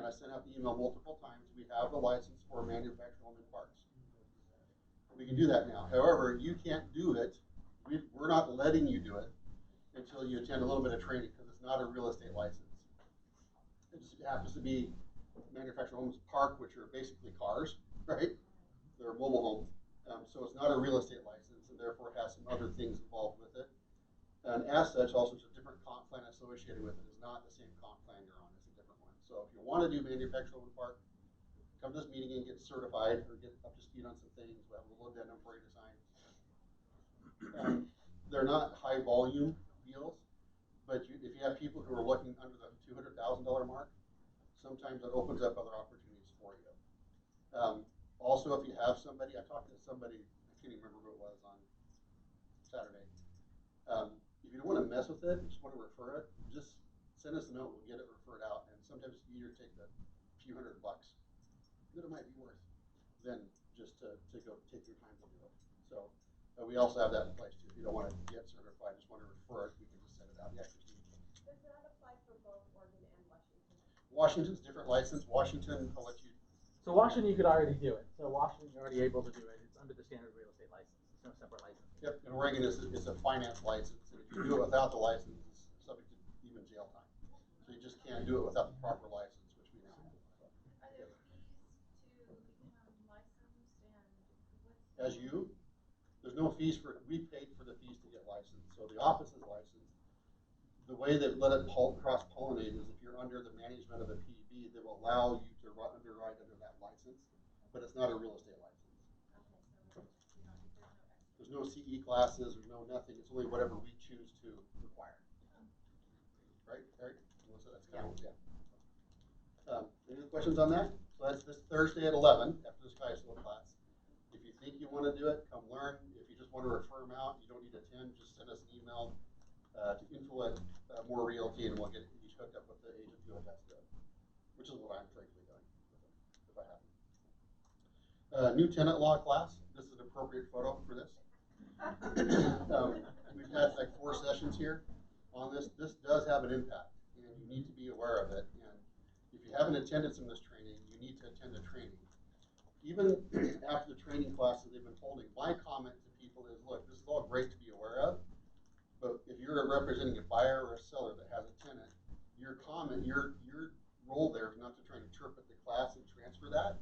I sent out the email multiple times, we have the license for manufactured home and parks. We can do that now. However, you can't do it, we're not letting you do it until you attend a little bit of training, because it's not a real estate license. It just happens to be manufactured homes park, which are basically cars, right? They're mobile homes. So it's not a real estate license, and therefore has some other things involved with it. And as such, also it's a different comp plan associated with it. It's not the same comp plan you're on, it's a different one. So if you want to do manufactured home park, come to this meeting and get certified or get up to speed on some things. We have a little addendum for you to sign. They're not high volume deals, but if you have people who are looking under the $200,000 mark, sometimes it opens up other opportunities for you. Also, if you have somebody, I talked to somebody, I can't even remember who it was on Saturday. If you don't want to mess with it, you just want to refer it, just send us a note, we'll get it referred out. And sometimes it's easier to take the few $100 that it might be worth than just to go take your time to do it. So we also have that in place too. If you don't want to get certified, just want to refer it, we can just send it out. Yeah, Christine. Does that apply for both Oregon and Washington? Washington's different license. Washington, I'll let you. So Washington, you could already do it. So Washington, you're already able to do it. It's under the standard real estate license. It's no separate license. Yep, and Oregon is a finance license, and if you do it without the license, it's subject to even jail time. So you just can't do it without the proper license, which we don't. Are there fees to become licensed, and what's As you, there's no fees for, we paid for the fees to get licensed. So the office is licensed. The way they've let it cross-pollinate is if you're under the management of a PEB, they will allow you to underwrite under that license, but it's not a real estate license. okay? So There's no CE classes, there's no nothing, it's only whatever we choose to require. Right, Eric? So that's kind of, yeah. Any other questions on that? So that's this Thursday at 11 after this Kaisel class. If you think you want to do it, come learn. If you just want to refer them out, you don't need to attend, just send us an email to info@More Realty, and we'll get you hooked up with the agent who has to do it, which is what I'm frankly doing if I have. New tenant law class. This is an appropriate photo for this. We've had like 4 sessions here on this. This does have an impact, and you need to be aware of it. And if you haven't attended some of this training, you need to attend the training. Even after the training classes they've been holding, my comment to people is, look, this is all great to be aware of, but if you're representing a buyer or a seller that has a tenant, your role there is not to try and interpret the class and transfer that.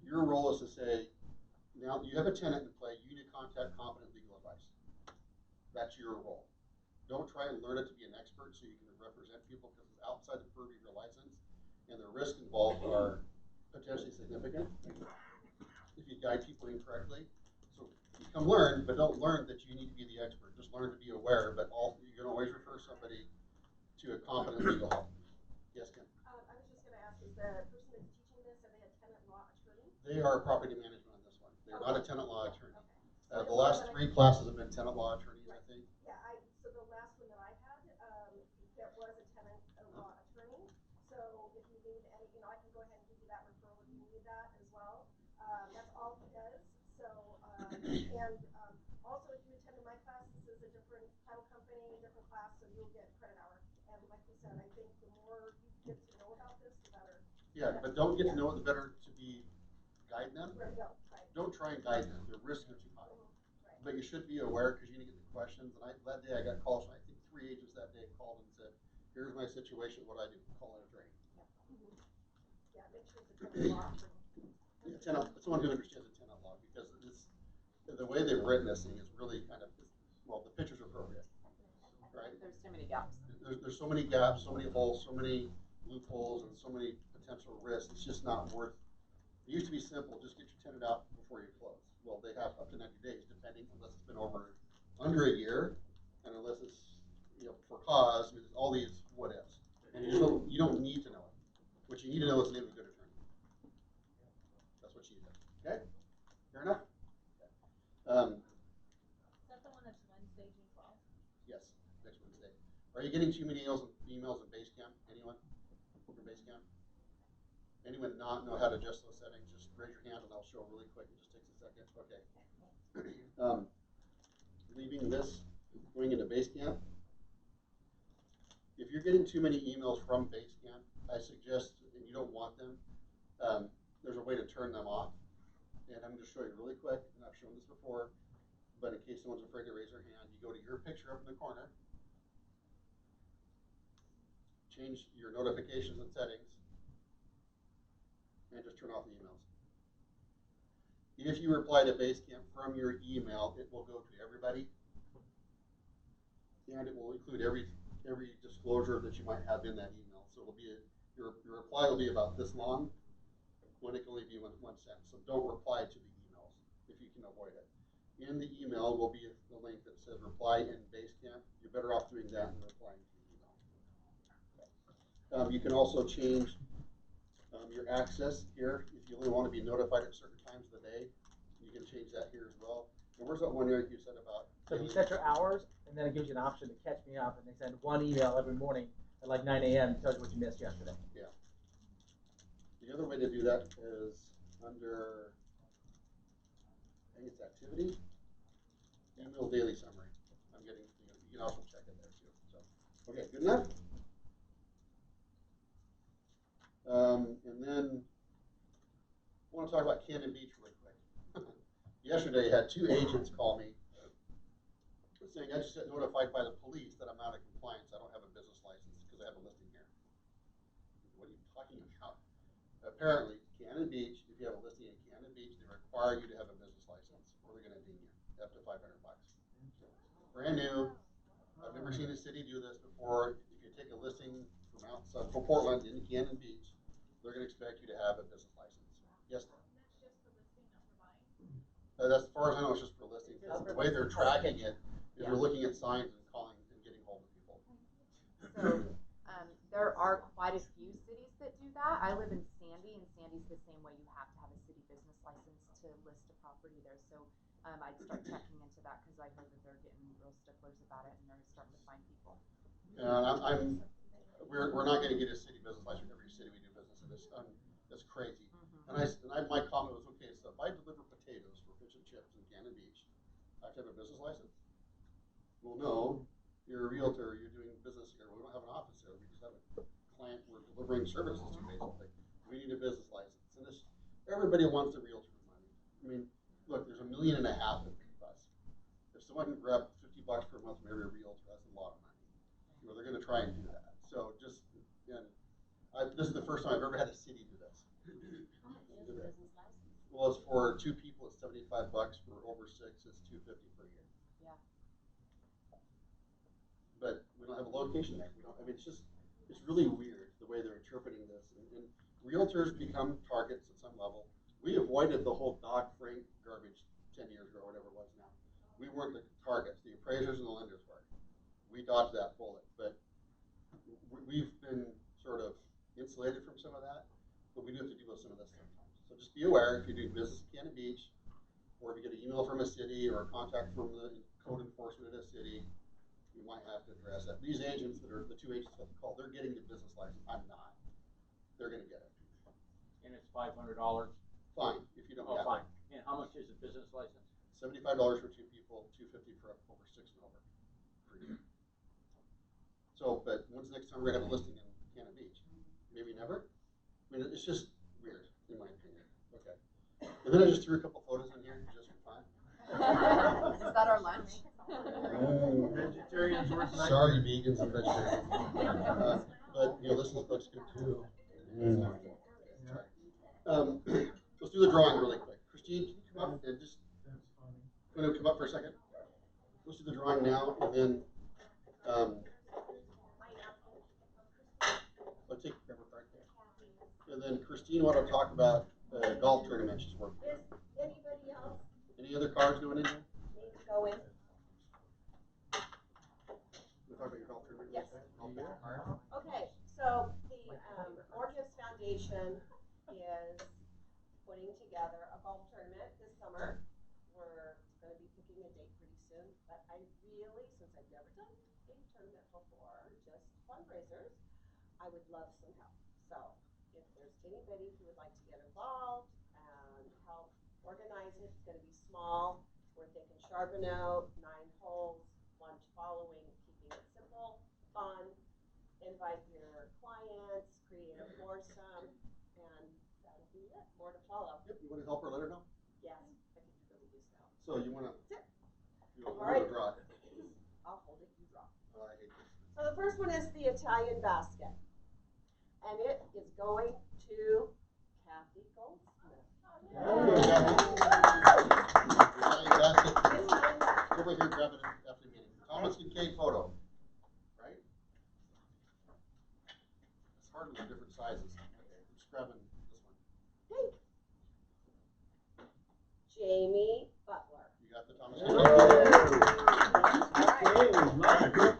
Your role is to say, now you have a tenant in play, you need to contact competent legal advice. That's your role. Don't try and learn it to be an expert so you can represent people, because it's outside the purview of your license, and the risks involved are potentially significant if you guide people incorrectly. So you come learn, but don't learn that you need to be the expert. Just learn to be aware, but also you can always refer somebody to a competent legal help. Yes, Ken? I was just going to ask, is the person that's teaching this, are they a tenant law attorney? They are property management on this one. They're not a tenant law attorney. Okay. The last 3 classes have been tenant law attorneys, I think. Yeah, so the last one that I had, that was a tenant law attorney. So if you need any, I can go ahead and give you that referral if you need that as well. That's all he does. So, and also if you attended my class, this is a different title company, different class, so you'll get credit hour. And like we said, I think the more you get to know about this, the better. Yeah, but don't get to know it, the better to be guiding them. Right, no, right. Don't try and guide them. The risks are too high. Right. But you should be aware, because you need to get the questions. And that day I got calls from, I think 3 agents that day called and said, here's my situation, what do I do? Call it a drain. Yeah, make sure it's a tenant law attorney. It's someone who understands the tenant law, because the way they've written this thing is really kind of, well, the picture's appropriate, right? There's too many gaps. There's so many gaps, so many holes, so many loopholes, and so many potential risks. It's just not worth. It used to be simple, just get your tenant out before you close. Well, they have up to 90 days, depending, unless it's been under a year, and unless it's for cause. I mean, all these what ifs, and you don't need to know it. What you need to know is the name of a good attorney. That's what you need to know. Okay, fair enough. Is that the one that's Wednesday, June 12th? Yes, next Wednesday. Are you getting too many emails in Basecamp? Anyone from Basecamp? Anyone not know how to adjust those settings? Just raise your hand and I'll show really quick. It just takes a second. Okay. Leaving this, going into Basecamp. If you're getting too many emails from Basecamp, I suggest, and you turn them off. And I'm gonna show you really quick, and I've shown this before, but in case someone's afraid to raise their hand, you go to your picture up in the corner, change your notifications and settings, and just turn off the emails. If you reply to Basecamp from your email, it will go to everybody, and it will include every disclosure that you might have in that email. So it'll be your reply will be about this long, when it can only be one sentence. So don't reply to the emails if you can avoid it. In the email will be the link that says reply in Basecamp. You're better off doing that than replying to the email. You can also change your access here. If you only want to be notified at certain times of the day, you can change that here as well. And where's that one, Eric, you said about? So if you set your hours, and then it gives you an option to catch me up, and they send one email every morning at like 9 a.m. tells you what you missed yesterday. Yeah. The other way to do that is under, I think it's activity, email daily summary. I'm getting, you can also check it there too. So, okay, good enough? And then I want to talk about Cannon Beach really quick. Yesterday, I had 2 agents call me saying I just got notified by the police that I'm out of compliance. I don't have a business license because I have a listing here. What are you talking about? Apparently, Cannon Beach, if you have a listing in Cannon Beach, they require you to have a business license or they're going to ding you up to $500. Brand new. I've never seen a city do this before. If you take a listing from outside, from Portland into Cannon Beach, they're going to expect you to have a business license. Yes? That's just for listing, not for buying? That's, as far as I know, it's just for listings. The way they're tracking it is they're looking at signs and calling and getting hold of people. So there are quite a few cities that do that. I live in Sandy, and Sandy's the same way. You have to have a city business license to list a property there. So I'd start checking into that because I heard that they're getting real sticklers about it, and they're starting to find people. And we're not going to get a city business license in every city we do business in. It's crazy. And my comment was, okay, so if I deliver potatoes for fish and chips in Cannon Beach, I have to have a business license? Well, no, you're a realtor, you're doing business here. We don't have an office here. We just have a client we're delivering services to, basically. We need a business license. And everybody wants a realtor money. I mean, look, there's 1.5 million of us. If someone can grab $50 per month from every realtor, that's a lot of money. You know, they're going to try and do that. So just, this is the first time I've ever had a city do this. How much is a business license? Well, it's for 2 people, it's $75. For over 6, it's $250 per year. Yeah. But we don't have a location there. We don't. I mean, it's really weird the way they're interpreting this. And realtors become targets at some level. We avoided the whole Dodd-Frank garbage 10 years ago, or whatever it was now. We weren't the targets. The appraisers and the lenders were. We dodged that bullet, but we've been sort of insulated from some of that. But we do have to deal with some of this sometimes. So just be aware if you do business in Cannon Beach, or if you get an email from a city or a contact from the code enforcement at a city, you might have to address that. These agents that are the 2 agents that call, they're getting the business license. I'm not. They're going to get it. And it's $500. Fine if you don't Oh, have fine. it. And how much is a business license? $75 for 2 people, $250 for over 6 and over per year. So, but when's the next time we're going to have a listing in Cannon Beach? Maybe never? I mean, it's just weird, in my opinion. Okay. And then I just threw a couple photos in here just for fun. Is that our lunch? Vegetarians work night. Sorry, vegans and vegetarians. But, you know, this looks good too. Let's do the drawing really quick. Christine, can you come up and just, want to come up for a second? Let's do the drawing now, and then, let's take grab a card there. And then Christine wanted to talk about the golf tournament she's working on. Is anybody else Any other cards going in here? need to go in? We'll talk about your golf tournament. Yes. Okay, so the Orcas Foundation is putting together a golf tournament this summer. We're going to be picking a date pretty soon, but I really, since I've never done a tournament before, just fundraisers, I would love some help. So if there's anybody who would like to get involved and help organize it, it's going to be small. We're thinking Charbonneau, 9 holes, lunch following, keeping it simple, fun. Invite your clients, create a foursome, and that'll More to follow. Yep, you wanna help her, let her know? Yes, I can really use that. So you wanna, That's you know, All right. draw it. I'll hold it, you draw. Oh, I hate this. So the first one is the Italian basket. And it is going to Kathy Goldsmith. Over here, grab it after the meeting. Thomas Kincaid photo, right? It's hard with the different sizes. Okay, I'm just grabbing this one. Jamie Butler. You got the Thomas Okay.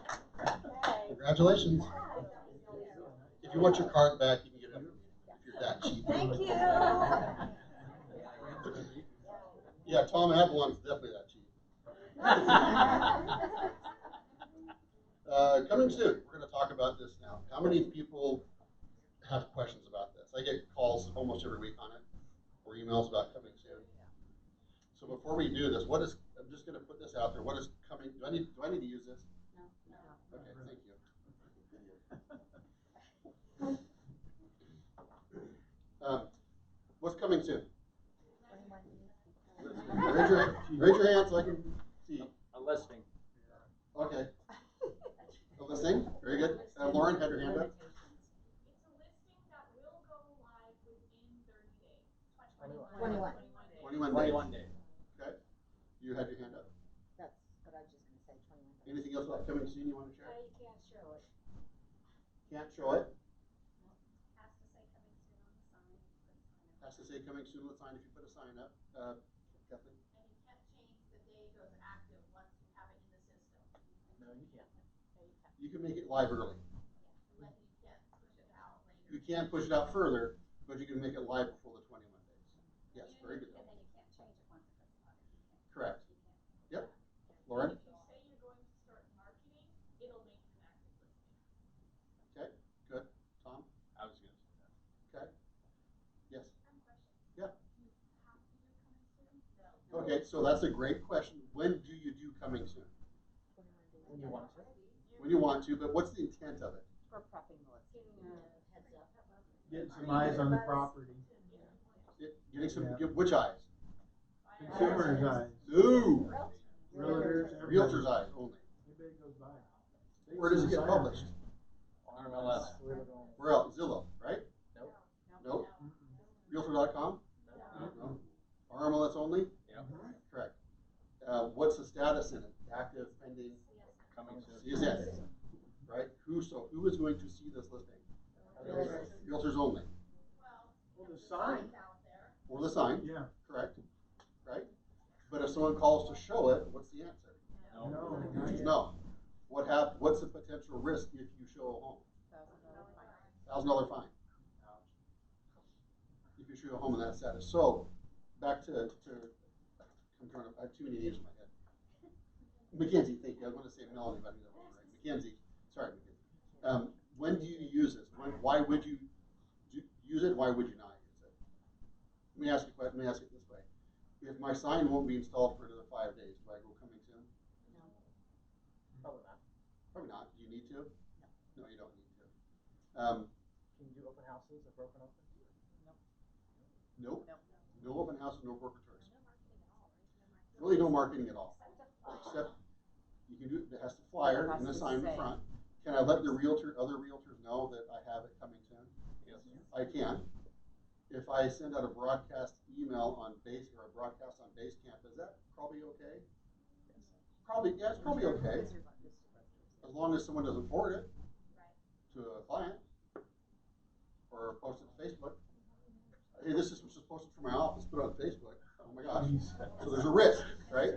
Congratulations. If you want your card back, you can get it after the meeting, if you're that cheap. Thank you. Yeah, Tom had one, it's definitely that cheap. Coming soon, we're gonna talk about this now. How many people have questions about this? I get calls almost every week on it, or emails about coming soon. So before we do this, I'm just gonna put this out there, what is coming, do I need to use this? No. Okay, thank you. What's coming soon? Raise your hand so I can see. A listing. Okay. A listing, very good. Lauren had her hand up. It's a listing that will go live within 30 days. 21. 21 days. Okay. You had your hand up. That's what I was just gonna say, 21. Anything else about coming soon you want to share? You can't show it. Can't show it. Has to say coming soon on the sign. Has to say coming soon on the sign if you put a sign up. Kathleen? And you can't change the day it goes active once you have it in the system. No, you can't. You can make it live early. But you can't push it out later. You can't push it out further, but you can make it live before the 21 days. Yes, very good. And then you can't change it once it goes live. Correct. Yep. Lauren? If you say you're going to start marketing, it'll make it an active listing. Okay, good. Tom? I was gonna say that. Okay. Yes. I have a question. Yeah. Do you have to do coming soon? No. Okay, so that's a great question. When do you do coming soon? When you want to. When you want to, but what's the intent of it? For prepping the listing. Heads up. Get some eyes on the property. Getting some, Yeah. get which eyes? Consumer's eyes. Ooh, Realtors. realtor's eyes only. Anybody goes by. Where does it get published? RMLS. Where else? Zillow, right? Nope. Nope. Realtor.com? No. RMLS only? Yep. Correct. What's the status in it? Active, pending? Coming soon. CSN, right? Who is going to see this listing? Realtors only. Well, the sign. Out there. Or the sign, Yeah. correct? Right? But if someone calls to show it, what's the answer? No. No, not yet. No. What's the potential risk if you show a home? $1,000 fine. If you show a home in that status. So, back to I have too many names in my head. Mackenzie, thank you. I was going to say Melanie, but I knew that wasn't right. Mackenzie, sorry, Mackenzie. When do you use this? Why would you use it? Why would you not use it? Let me ask you it this way. If my sign won't be installed for another 5 days, do I go coming soon? Probably not. Probably not. Do you need to? No, you don't need to. Can you do open houses if we're open? Nope. Nope. No open house, no broker tours. Really no marketing at all. Except you can do, it has to flyer and a sign in front. Can I let other realtors know that I have it coming soon? Yes. I can. If I send out a broadcast email on a broadcast on Basecamp, is that probably okay? Probably, yeah, it's probably okay. As long as someone doesn't forward it to a client or post it to Facebook. Hey, this is just posted from my office, put it on Facebook. Oh my gosh. So there's a risk, right?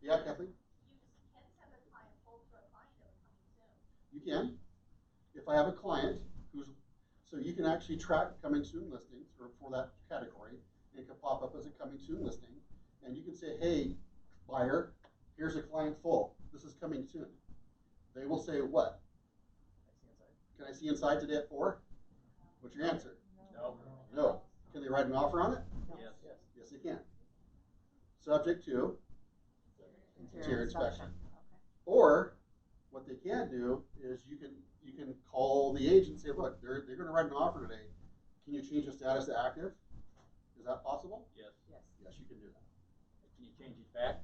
Yeah, Kathleen? You can send a client, full to a client of a coming soon. You can. If I have a client so you can actually track coming soon listings for that category. It can pop up as a coming soon listing. And you can say, hey, buyer, here's a client full. This is coming soon. They will say what? Can I see inside today at 4? What's your answer? No. No. Can they write an offer on it? Yes. Yes, they can. Subject to interior inspection. Or what they can do is you can call the agent and say, look, they're going to write an offer today. Can you change the status to active? Is that possible? Yes. Yes. Yes, you can do that. Can you change it back?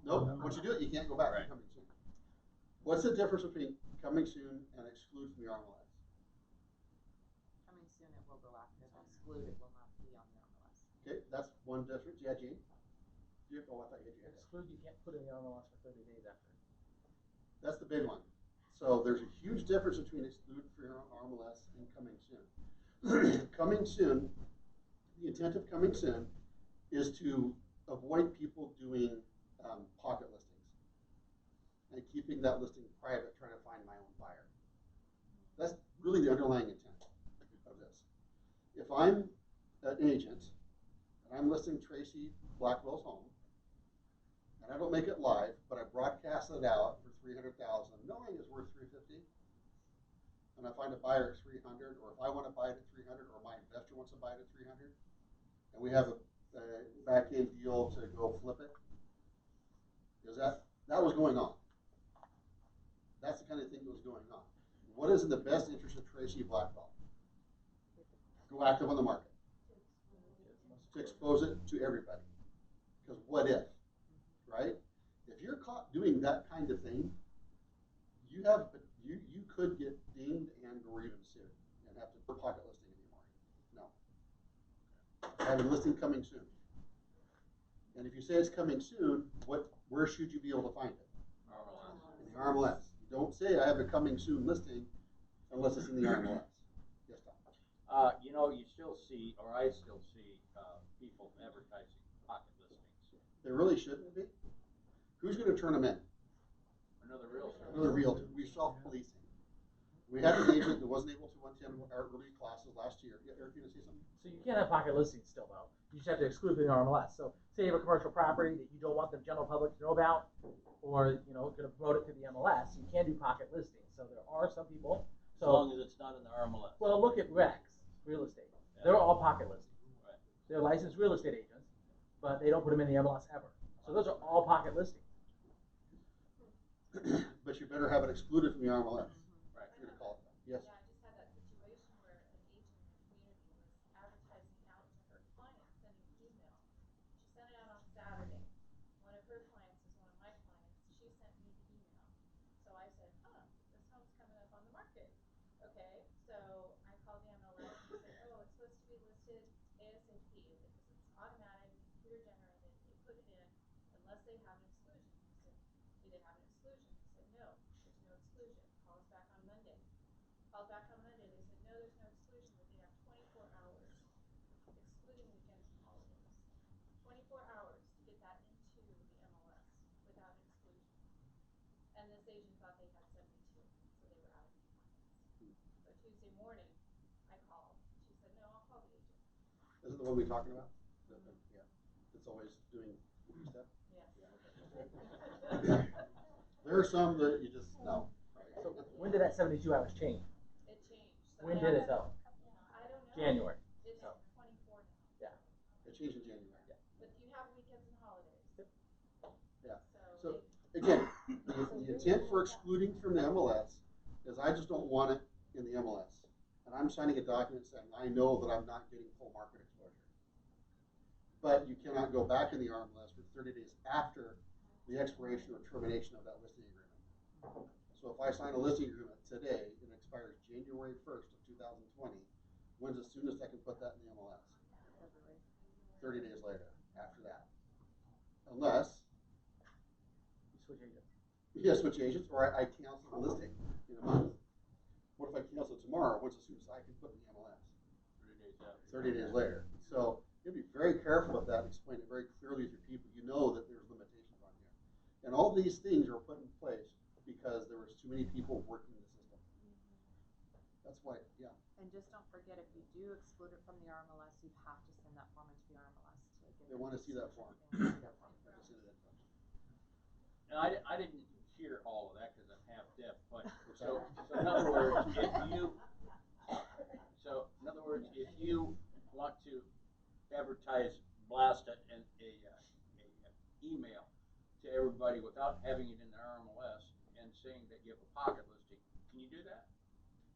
Nope, once you do it, you can't go back to Right. coming soon. What's the difference between coming soon and exclude from the RMLS? Coming soon, it will go active. Exclude, it will not be on the RMLS. Okay, that's one difference. Yeah, Gene? Oh, I thought you had your hand up. Exclude, you can't put in the RMLS for 30 days after. That's the big one. So there's a huge difference between exclude for your RMLS and coming soon. Coming soon, the intent of coming soon is to avoid people doing pocket listings and keeping that listing private, trying to find my own buyer. That's really the underlying intent of this. If I'm an agent and I'm listing Tracy Blackwell's home, and I don't make it live, but I broadcast it out for 300,000, knowing it's worth 350, and I find a buyer at 300, or if I want to buy it at 300, or my investor wants to buy it at 300, and we have a back end deal to go flip it, is that was going on. That's the kind of thing that was going on. What is in the best interest of Tracy Blackwell? Go active on the market. To expose it to everybody. Because what if? Right? If you're caught doing that kind of thing, you could get dinged and or even sued and have to put pocket listing anymore. No. I have a listing coming soon. And if you say it's coming soon, where should you be able to find it? RMLS. In the RMLS. Don't say I have a coming soon listing unless it's in the RMLS. Yes, Tom. You know, you still see, or I still see, people advertising pocket listings. They really shouldn't be. Who's going to turn them in? Another realtor. Another realtor. We self-policing. We had an agent that wasn't able to attend our early classes last year. Yeah, Eric, you going to say something? So you can't have pocket listings still though. You just have to exclude the RMLS. So say you have a commercial property that you don't want the general public to know about, or going to promote it to the MLS, you can do pocket listings. So there are some people. As long as it's not in the RMLS. Well, look at Rex Real Estate. Yeah. They're all pocket listings. Right. They're licensed real estate agents, but they don't put them in the MLS ever. So those are all pocket listings. But you better have it excluded from the RMLS. Right. If you're going to call it that. Yes. Yeah, I just had that situation where an agent in the community was advertising out to her clients, sending email. She sent it out on Saturday. One of her clients is one of my clients. She sent me the email. So I said, this home's coming up on the market. Okay, so I called the MLS and said, it's supposed to be listed ASAP because it's automatic, computer generated. They put it in unless they have an exclusion. I said, do they have an exclusion? They said, no, there's no exclusion. Call us back on Monday. Called back on Monday, they said, no, there's no exclusion, but they have 24 hours, excluding weekends and holidays. 24 hours to get that into the MLS without an exclusion. And this agent thought they had 72, so they were out of compliance. So Tuesday morning, I called. She said, no, I'll call the agent. Is it the one we're talking about? Yeah. It's always doing stuff. Yes. There are some that you just, no. So when did that 72 hours change? It changed. So When now did it that- though? I don't know. January. It's So. 24 now. Yeah. It changed in January. But you have weekends and holidays. Yeah. So So, again, the intent for excluding from the MLS is I just don't want it in the MLS. And I'm signing a document saying I know that I'm not getting full market exposure. But you cannot go back in the RMLS for 30 days after the expiration or termination of that listing agreement. So if I sign a listing agreement today and it expires January 1st of 2020, when's the soonest I can put that in the MLS? 30 days later, after that. Unless You switch agents. you switch agents, or I cancel the listing in a month. What if I cancel it tomorrow? What's the soonest I can put in the MLS? 30 days out. 30 days later. So you have to be very careful with that. Explain it very clearly to your people. You know that there's limitations on here, and all these things are put in place because there was too many people working the system. That's why, yeah. And just don't forget, if you do exclude it from the RMLS, you have to send that form into the RMLS to get. They want to see that form. They want to see that form. I just ended that. Now, I didn't hear all of that because I'm half deaf, but, so in other words, if you want to advertise, blast an email to everybody without having it in the RMLS and saying that you have a pocket listing, can you do that?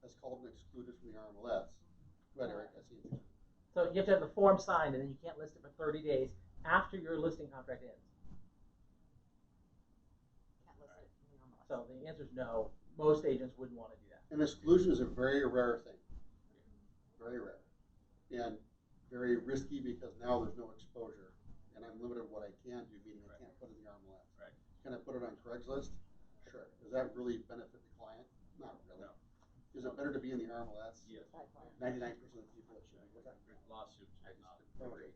That's called an excluded from the RMLS. Go ahead, Eric. I see you. So you have to have the form signed, and then you can't list it for 30 days after your listing contract ends. Can't list it in the MLS. So the answer is no. Most agents wouldn't want to do that. And exclusion is a very rare thing. Very rare. And very risky because now there's no exposure. And I'm limited what I can do, meaning I can't put it in the RMLS. Right. Can I put it on Craigslist? Sure. Does that really benefit the client? Not really. No. Is it better to be in the RMLS? Yes. 99% of the people it should be. What's that? Lawsuits. Okay.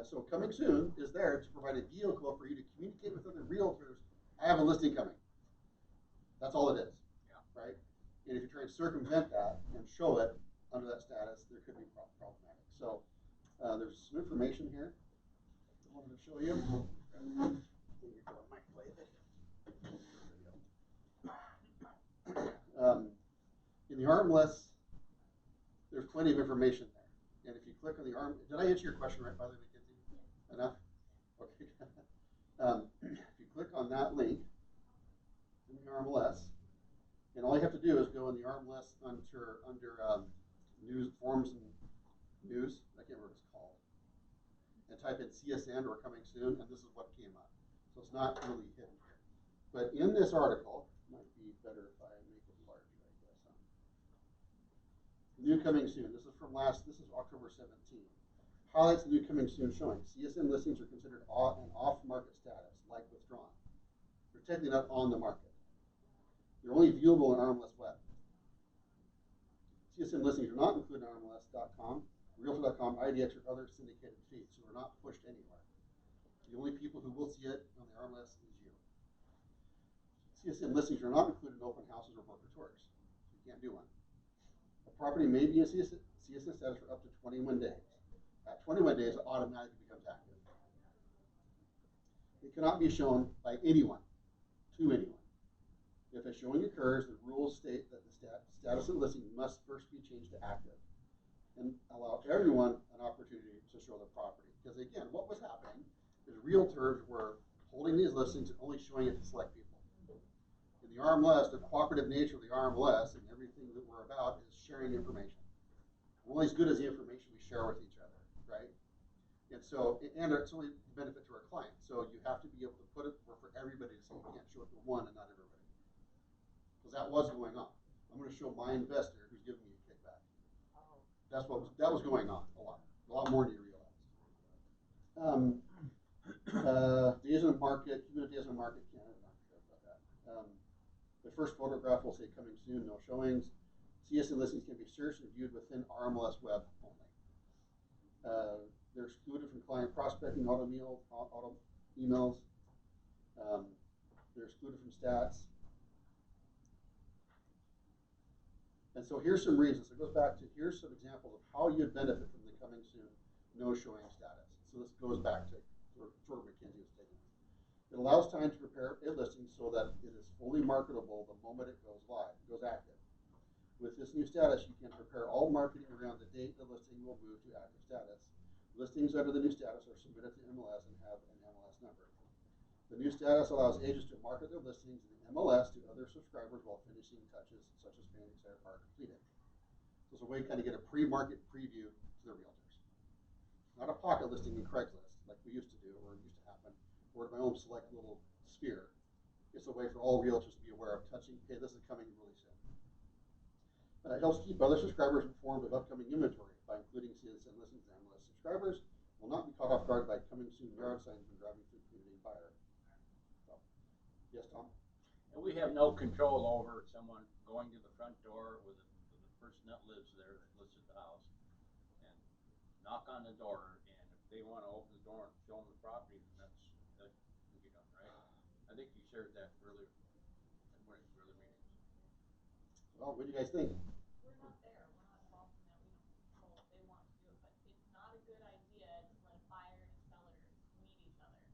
So coming soon is there to provide a vehicle for you to communicate with other realtors. I have a listing coming. That's all it is. Yeah. Right? And if you try and circumvent that and show it under that status, there could be problematic. So there's some information here I wanted to show you. In the RMLS, there's plenty of information there. And if you click on the did I answer your question right, by the way, Mackenzie? Enough? Okay. If you click on that link in the RMLS, and all you have to do is go in the RMLS under news, forms and news, I can't remember what it's called, and type in CSN or coming soon, and this is what came up. So it's not really hidden here. But in this article, might be better if I make it larger, I guess. New coming soon. This is October 17th. Highlights the new coming soon showing. CSN listings are considered an off-market status, like withdrawn. They're technically not on the market. They're only viewable on RMLS Web. CSN listings are not included on RMLS.com, Realtor.com, IDX, or other syndicated feeds, so they're not pushed anywhere. The only people who will see it on the RMLS is you. CSN listings are not included in open houses or broker tours. You can't do one. A property may be in CSN status for up to 21 days. At 21 days, it automatically becomes active. It cannot be shown by anyone to anyone. If a showing occurs, the rules state that the status of the listing must first be changed to active and allow everyone an opportunity to show the property. Because again, what was happening is realtors were holding these listings and only showing it to select people. In the RMLS, the cooperative nature of the RMLS and everything that we're about is sharing information. We're only as good as the information we share with each other, right? And so, and it's only a benefit to our clients. So you have to be able to put it for everybody, so you can't show it to one and not everybody. Because that was going on. I'm going to show my investor who's giving me a kickback. That was going on a lot more than you realize. Days on the market, cumulative days on the market, Canada, not sure about that. The first photograph will say coming soon, no showings. CSN listings can be searched and viewed within RMLS Web only. They're excluded from client prospecting, auto emails. They're excluded from stats. And so here's some reasons. It goes back to, here's some examples of how you'd benefit from the coming soon, no showing status. So this goes back to sort of McKinsey was taking. It allows time to prepare a listing so that it is fully marketable the moment it goes live, goes active. With this new status, you can prepare all marketing around the date the listing will move to active status. Listings under the new status are submitted to MLS and have an MLS number. The new status allows agents to market their listings in the MLS to other subscribers while finishing touches such as paintings are completed. So it's a way to kind of get a pre-market preview to the realtors. Not a pocket listing in Craigslist like we used to do, or it used to happen, or my own select little sphere. It's a way for all realtors to be aware of touching, hey, this is coming really soon. It helps keep other subscribers informed of upcoming inventory by including CSN listings and MLS subscribers will not be caught off guard by coming soon yard signs when driving through community buyer. So, yes, Tom? And we have no control over someone going to the front door with the person that lives there that lives at the house and knock on the door, and if they want to open the door and show them the property, then that can be done, right? I think you shared that earlier at one of your early meetings. Well, what do you guys think? We're not there, we're not involved in that, we don't control if they want to do it, but it's not a good idea to let a buyer and a seller meet each other.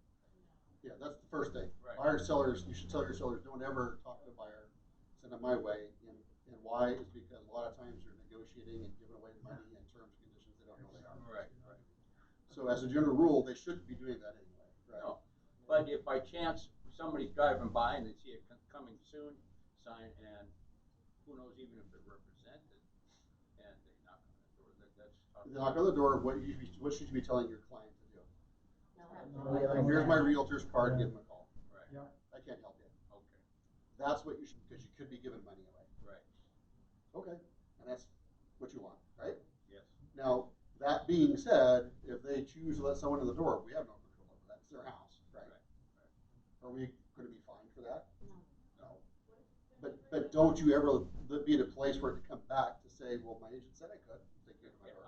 Yeah, that's the first thing. Right. Buyer sellers, you should tell your sellers, don't ever talk to the buyer, send them my way. And why is because a lot of times you're negotiating and giving away money and terms and conditions they don't know they are. Right. So as a general rule, they shouldn't be doing that anyway, right? No, but if by chance somebody's driving by and they see a coming soon sign, and who knows even if they're represented, and they knock on the door, that's They knock on the door, what should you be telling your client to do? No. Here's my realtor's card, give them a call. Right, Yeah. I can't help you. okay, That's what you should, because you could be giving money away. right, Okay, and that's what you want, right? yes. Now, that being said, if they choose to let someone in the door, we have no control over that. It's their house, right? Are we gonna be fined for that? No. But don't you ever be in a place where it to come back to say, well, my agent said I could, they came to my door.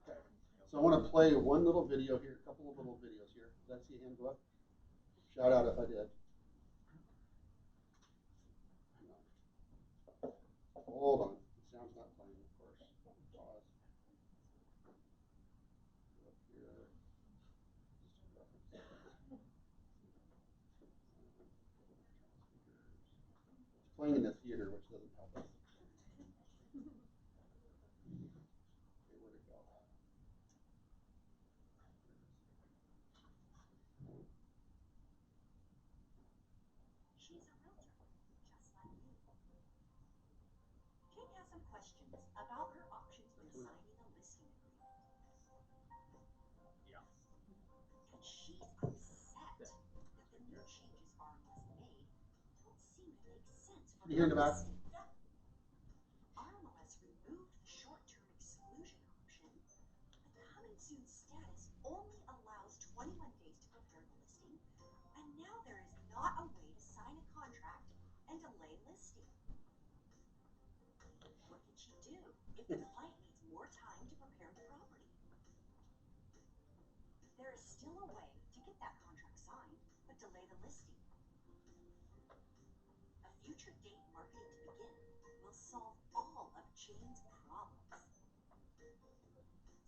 Okay, so I wanna play one little video here, a couple of little videos here. Did I see a hand go up? Shout out if I did. Hang on. Hold on, the sound's not playing, of course. Pause. Go up here. It's playing in the theater, which doesn't help us. Okay, where'd it go? She's a realtor, just like you. Jane has some questions about her options when signing a listing agreement. Yeah. And she's upset that the new changes RMLS made don't seem to make sense for Can you hear in the her back? listing. RMLS removed the short-term exclusion option, but the coming soon status only allows 21 days to prepare the listing, and now there is not a way to sign a contract and delay listing. What can she do if the client needs more time to prepare the property? There is still a way to get that contract signed, but delay the listing. A future date marketing to begin will solve all of Jane's problems.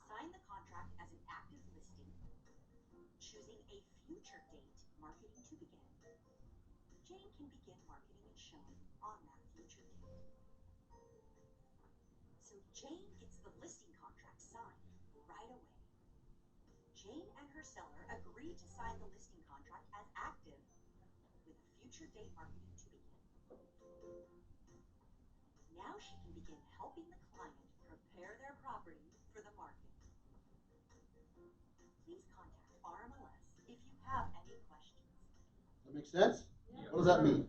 Sign the contract as an active listing, choosing a future date marketing to begin. Jane can begin marketing and showing on that future date. So Jane gets the listing contract signed right away. Jane and her seller agree to sign the listing contract as active with a future date marketing to begin. Now she can begin helping the client prepare their property for the market. Please contact RMLS if you have any questions. Does that make sense? Yeah. What does that mean?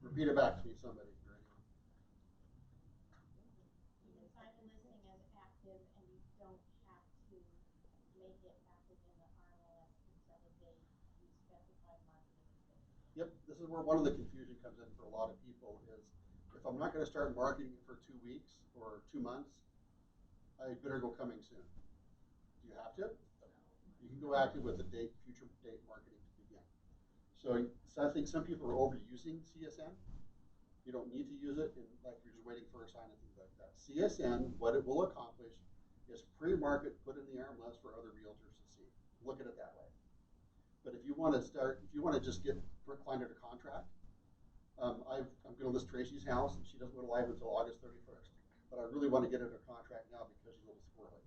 Repeat it back to me, somebody. or anyone. You can sign the listing as active and you don't have to make it active in the RMLS until the date you specified marketing is going to begin. Yep, this is where one of the confusion comes in for a lot of people is, if I'm not gonna start marketing it for 2 weeks or 2 months, I better go coming soon. Do you have to? You can go active with the date, future date marketing to begin. So I think some people are overusing CSN. You don't need to use it, and like you're just waiting for a sign and things like that. CSN, what it will accomplish is pre-market, put in the RMLS for other realtors to see. Look at it that way. But if you want to just get a client under contract, I'm going to list Tracy's house, and she doesn't go live until August 31st. But I really want to get her under contract now because she's a little squirrely.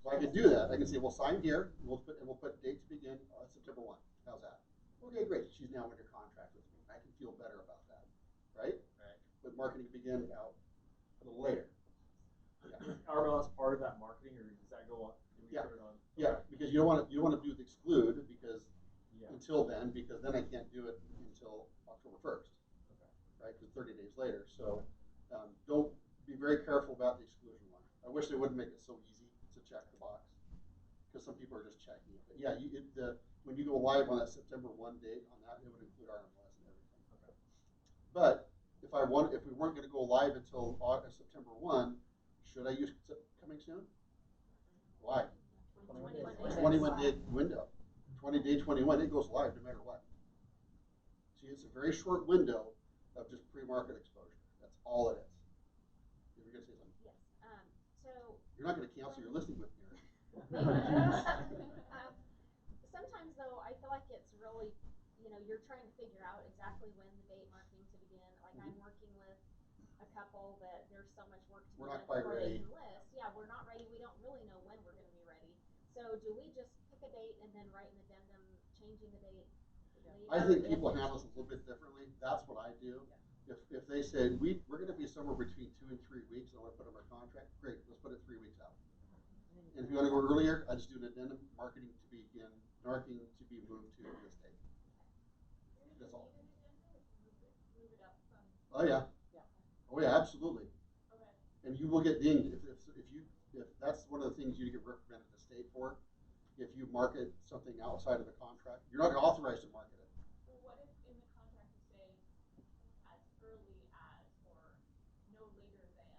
So I can do that. I can say, well, sign here, and we'll put date to begin September 1. How's that? Okay, great. She's now under contract with me. I can feel better about that, right? Right. But marketing begin out a little later. Is RMLS part of that marketing, or does that go on? Do we Yeah. put it on? Yeah, because you don't want to do the exclude because Yeah. until then, because then I can't do it until October 1st, Okay. right? Because 30 days later. So don't be very careful about the exclusion one. I wish they wouldn't make it so easy to check the box because some people are just checking it. But yeah, when you go live on that September 1 date on that, it would include RMLS and everything. Okay. But if we weren't going to go live until September 1, should I use coming soon? Why? 21 day window. 20 day 21, it goes live no matter what. See, it's a very short window of just pre-market exposure. That's all it is. You were gonna say something? Yes, so. You're not gonna cancel your listing with me, Sometimes though, I feel like it's really, you're trying to figure out exactly when the date marketing to begin. Like I'm working with a couple that there's so much work to be We're done not quite before ready. they can list. Yeah, we're not ready. We don't really know when we're gonna be ready. So do we just pick a date and then write an addendum changing the date later? I think if people it handle this a changes? little bit differently. That's what I do. If they said, we're gonna be somewhere between 2 and 3 weeks, and I wanna put on our contract, great, let's put it 3 weeks out. And if you wanna go earlier, I just do an addendum, marketing to be moved to this date. That's all. Move it up from. Oh, yeah. Oh, yeah, absolutely. Okay. And you will get dinged if that's one of the things you get reprimanded to the state for. If you market something outside of the contract, you're not authorized to market it. Well, what if in the contract you say as early as or no later than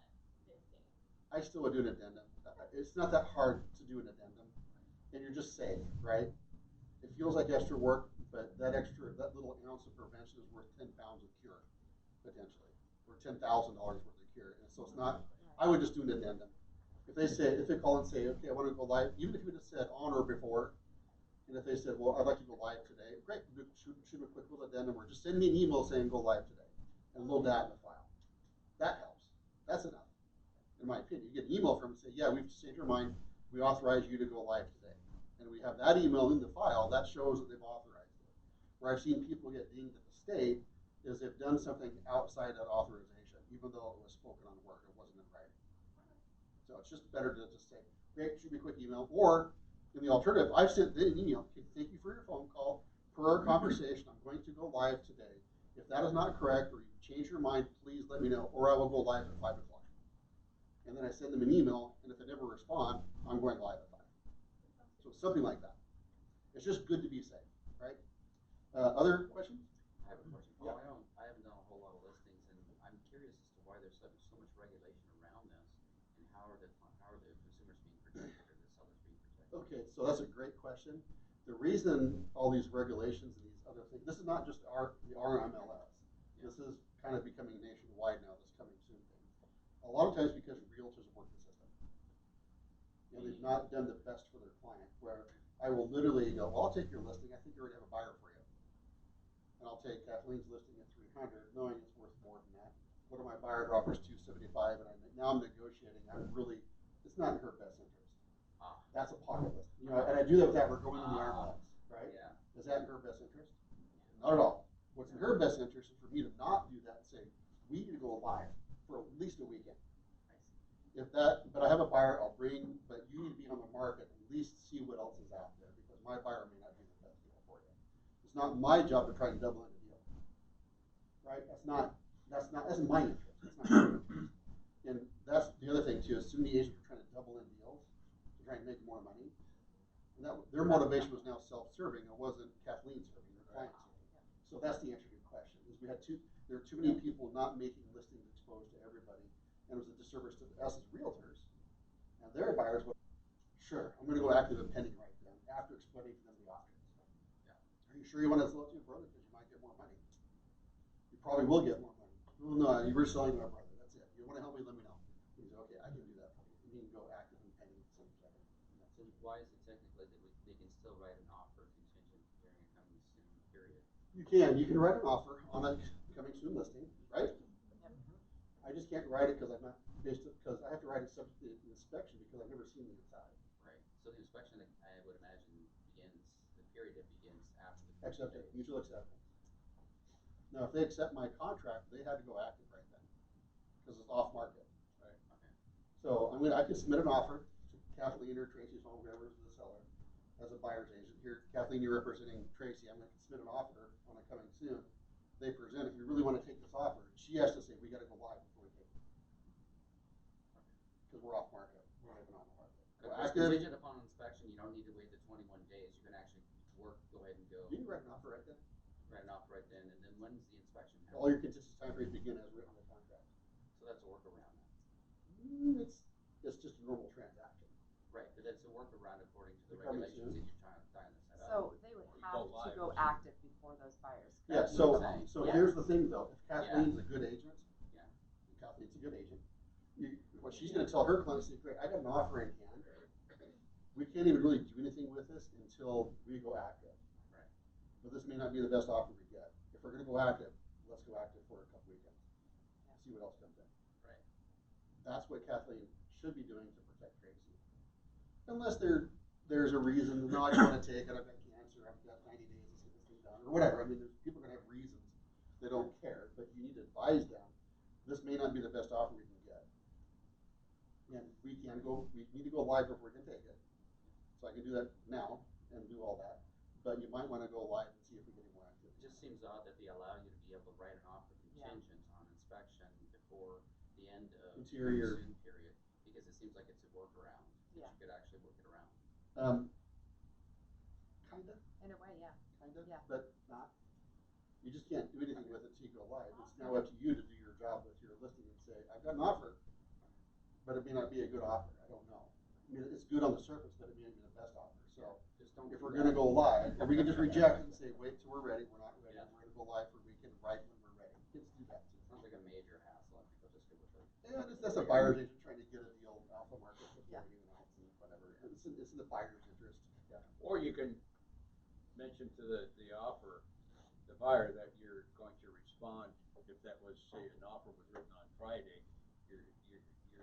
this date? I still would do an addendum. It's not that hard to do an addendum, and you're just safe, right? It feels like extra work, but that little ounce of prevention is worth 10 pounds of cure, potentially, or $10,000 worth of cure. And so it's not. I would just do an addendum. If they call and say, okay, I want to go live, even if you just said on or before, and if they said, well, I'd like to go live today, great, shoot a quick little addendum, or just send me an email saying go live today, and load that in the file. That helps. That's enough, in my opinion. You get an email from them and say, yeah, we've changed our mind. We authorize you to go live today. And we have that email in the file, that shows that they've authorized it. Where I've seen people get dinged at the state is they've done something outside that authorization, even though it was spoken on word, it wasn't in writing. So it's just better to just say, great, shoot me a quick email. Or in the alternative, I've sent an email, okay, thank you for your phone call. Per our conversation, I'm going to go live today. If that is not correct, or you change your mind, please let me know, or I will go live at 5 o'clock. And then I send them an email, and if they never respond, I'm going live at 5. So something like that. It's just good to be safe, right? Other questions? I have a question. Yeah. I haven't done a whole lot of listings, and I'm curious as to why there's so much regulation around this, and how are the consumers being protected, or the sellers being protected? Okay, so that's a great question. The reason all these regulations and these other things, this is not just the RMLS. This is kind of becoming nationwide now, this coming soon thing. A lot of times because realtors work the system. You know, they've not done the best for their client, where I will literally go, well, I'll take your listing. I think you already have a buyer for you. And I'll take Kathleen's listing at 300, knowing it's worth more than that. What if my buyer offers 275, and now I'm negotiating. It's not in her best interest. That's a pocket list. You know, and I do that without her going in the RMLS, right? Yeah. Is that in her best interest? Not at all. What's in her best interest is for me to not do that and say, we need to go live for at least a weekend. But I have a buyer I'll bring, but you need to be on the market and at least see what else is out there, because my buyer may not be the best deal for you. It's not my job to try and double in a deal. Right? That's in my interest. It's not your interest. And that's the other thing too, is too many agents are trying to double in deals to try and make more money. And their motivation was now self-serving. It wasn't Kathleen serving, their client serving. So that's the answer to your question, is there are too many people not making listings exposed to everybody. And it was a disservice to us as realtors. And their buyers would, sure, I'm gonna go active and pending right then, after explaining to them the options. Yeah. Are you sure you want to sell it to your brother? Because you might get more money. You probably will get more money. Well, no, you were selling to our brother, that's it. You wanna help me, let me know. He said, okay, I can do that for you. And you can go active and pending at the same second. So why is it technically that they can still write an offer contingent during a coming soon period? You can write an offer on a coming soon listing, right? I just can't write it because I have to write it subject to inspection because I've never seen the inside. Right. So the inspection, I would imagine, the period that begins after the Acceptance, mutual acceptance. Now, if they accept my contract, they had to go active right then, because it's off market. Right. Okay. So I can submit an offer to Kathleen or Tracy's home, whoever's the seller, as a buyer's agent. Here, Kathleen, you're representing Tracy. I'm going to submit an offer on a coming soon. They present, if you really want to take this offer, she has to say, we got to go live before we take it. Because we're off market. We're not even on the market. But Well, if active, contingent upon inspection, you don't need to wait the 21 days. You can actually go ahead and go you can write an offer right then. write an offer right then, and then when's the inspection happen? All your contingency time frames begin as written on the contract. So that's a workaround then. It's just a normal transaction. Right, but that's a workaround according to the The coming regulations soon. that you're trying to set up. So they would have Go to live. go active before those buyers. Yeah, That's so, what I'm saying. so Yeah. here's the thing though, if Kathleen's a good agent, Yeah. and Kathleen's a good agent, what she's gonna tell her clients is, great, I got an offer in hand. We can't even really do anything with this until we go active. Right. But this may not be the best offer we get. If we're gonna go active, let's go active for a couple weekends. See what else comes in. Right. That's what Kathleen should be doing to protect Tracy. Unless there's a reason, no, I don't wanna take it, I've got cancer, I've got 90 days to get this thing done, or whatever. I mean, people are gonna have reasons they don't care, but you need to advise them, this may not be the best offer we can get. And we need to go live before we can take it. So I can do that now and do all that, but you might wanna go live and see if we get any more It activity. just seems odd that they allow you to be able to write an offer contingent on inspection before the end of the Interior. soon period, because it seems like it's a workaround, that Yeah. you could actually work it around. Kinda, In a way, yeah. Yeah. but not. You just can't do anything with it until you go live. It's now up to you to do your job with your listing and say, I've got an offer, but it may not be a good offer, I don't know. I mean, it's good on the surface, but it may not be the best offer, so Just don't. if do we're that. gonna go live, or we can just reject and say, wait till we're ready, we're not ready, Yeah. we're gonna go live for weekend, right when we're ready. Kids do that too. Sounds like a major hassle, I think I'll just go with it. Yeah, that's a buyer's agent trying to get a deal alpha market before Yeah. anyone else and whatever, and it's in the buyer's interest. Yeah. Or you can mention to the offer, the buyer, that you're going to respond, if that was, say, an offer was written on Friday, you're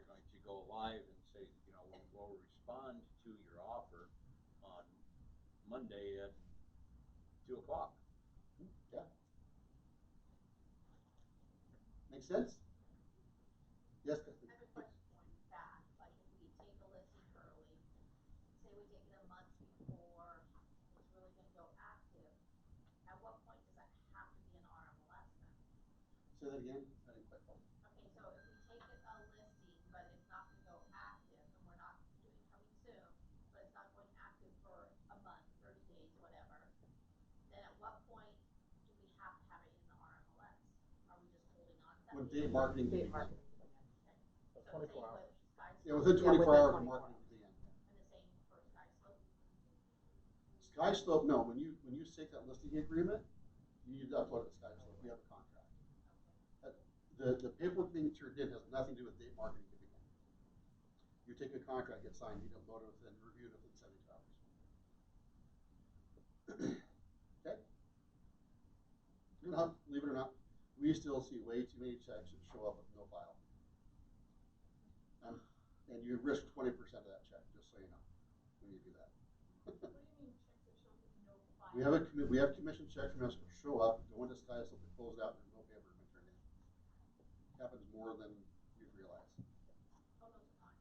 going to go live and say, you know, we'll respond to your offer on Monday at 2:00. Yeah. Makes sense? Yes, Kristen? I have a question going back, like if we take a listing early, say we take it a month before it's really gonna go active, at what point does that have to be an RMLS then? Say that again? I didn't quite follow. Okay, so if we take it a listing, but it's not gonna go active, and we're not doing coming soon, but it's not going active for a month, 30 days, whatever, then at what point do we have to have it in the RMLS? Are we just holding on to that? When date marketing Date begins. marketing. So So 24 same hours. with Sky Yeah, Slope, within Yeah, 24 within hours of 24 marketing began. and the same for Sky Slope? Sky Slope, no, when you take that listing agreement, you need to upload it to Sky Slope, we have a contract. The paperwork being turned in has nothing to do with date marketing to begin. You take a contract, get signed, you upload it within, reviewed within 72 hours. Okay? And believe it or not, we still see way too many checks that show up with no file. And you risk 20% of that check, just so you know, when you do that. What do you mean checks that show up with no file? We have commission checks from us show up, go into Sky Slope, close out, and no paper has been turned in. Happens more than you realize. Oh, those are fine.